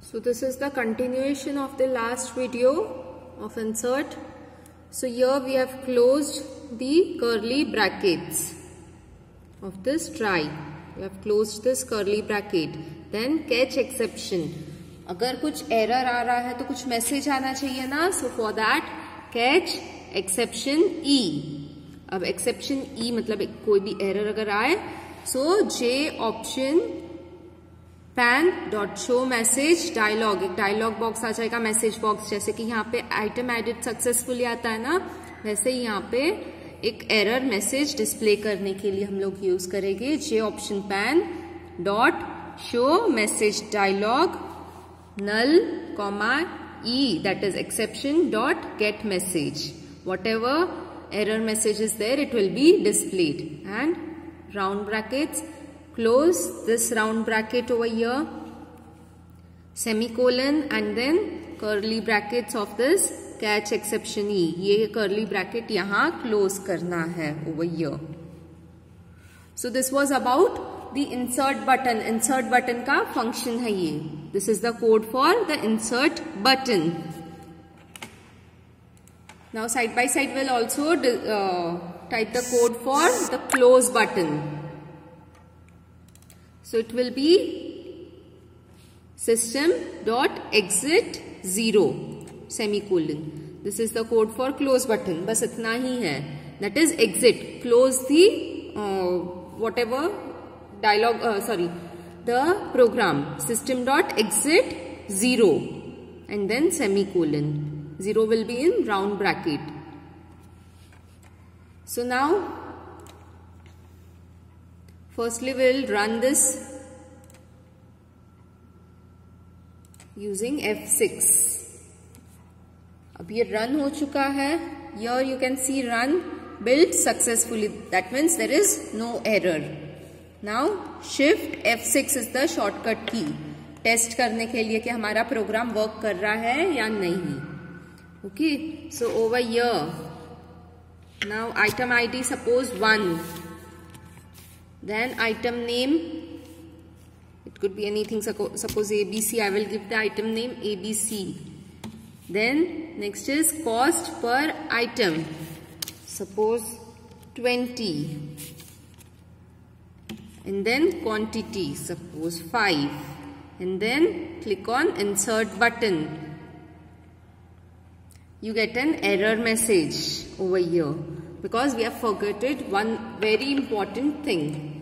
So this is the continuation of the last video of insert. So here we have closed the curly brackets of this try. We have closed this curly bracket. Then catch exception. अगर कुछ error आ रहा है तो कुछ message आना चाहिए ना. So for that catch exception E. अब exception E मतलब कोई भी error अगर आए, so J option pan dot show message dialog, एक dialog box आ जाएगा, message box, जैसे कि यहाँ पे item added successfully आता है ना, वैसे ही यहाँ पे एक error message display करने के लिए हम लोग use करेंगे J option pan dot show message dialog null comma E, that is exception dot get message. Whatever error message is there, it will be displayed. And round brackets, close this round bracket over here, semicolon, and then curly brackets of this catch exception E. ये curly bracket यहाँ close करना है over here. So this was about the insert button. Insert button का function है ये. This is the code for the insert button. Now side by side we'll also type the code for the close button. So it will be system.exit 0 semicolon. This is the code for close button. बस इतना ही है. That is exit. Close the whatever dialog. The program. System.exit 0 and then semicolon. 0 will be in round bracket. So now firstly we will run this using F6. अब ये run हो चुका है. Here you can see run built successfully. That means there is no error. Now shift F6 is the shortcut key. Test करने के लिए कि हमारा प्रोग्राम वर्क कर रहा है या नहीं. Okay, so over here now item ID suppose 1. Then item name, it could be anything, suppose ABC, I will give the item name ABC. Then next is cost per item, suppose 20. And then quantity, suppose 5. And then click on insert button. You get an error message over here because we have forgotten one very important thing.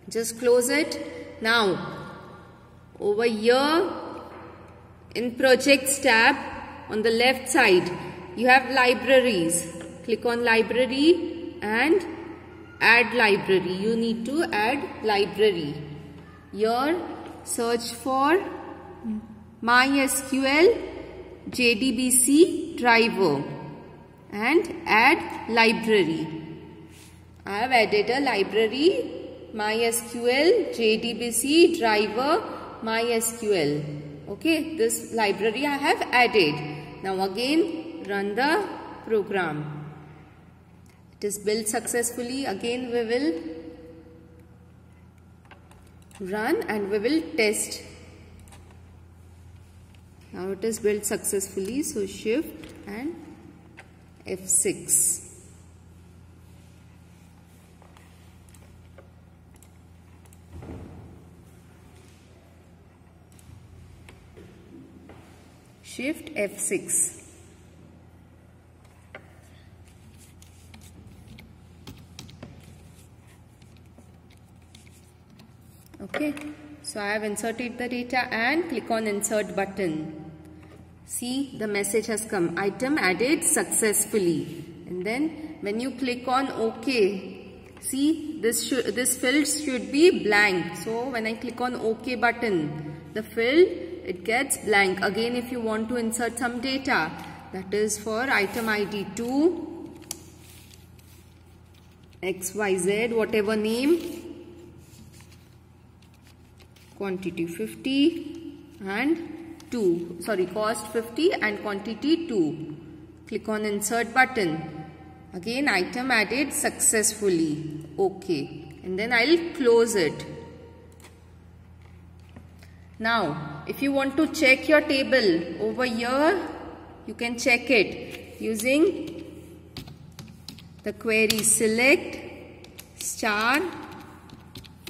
Just close it. Now over here in projects tab on the left side you have libraries. Click on library and add library. You need to add library. Here search for MySQL JDBC driver and add library. I have added a library MySQL JDBC driver MySQL. Okay, this library I have added. Now again run the program. It is built successfully. Again we will run and we will test. Now it is built successfully, so shift and F6. Shift F6. Okay, so I have inserted the data and click on insert button. See, the message has come, item added successfully. And then when you click on OK, see this field should be blank. So when I click on OK button, the field, it gets blank. Again, if you want to insert some data, that is for item ID 2, XYZ, whatever name, quantity 50 and 2, sorry, cost 50 and quantity 2. Click on insert button. Again, item added successfully. Okay. And then I'll close it. Now, if you want to check your table over here, you can check it using the query select star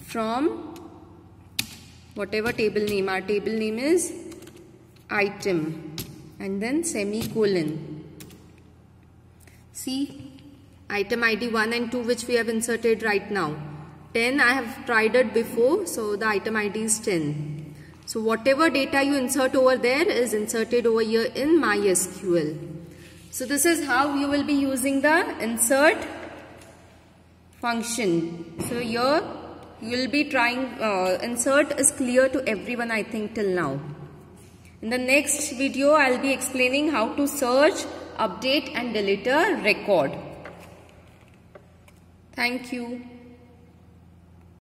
from whatever table name. Our table name is item and then semicolon. See, item ID 1 and 2 which we have inserted right now. 10 I have tried it before, so the item ID is 10. So whatever data you insert over there is inserted over here in MySQL. So this is how you will be using the insert function. So here you will be trying, insert is clear to everyone I think till now. In the next video I will be explaining how to search, update and delete a record. Thank you.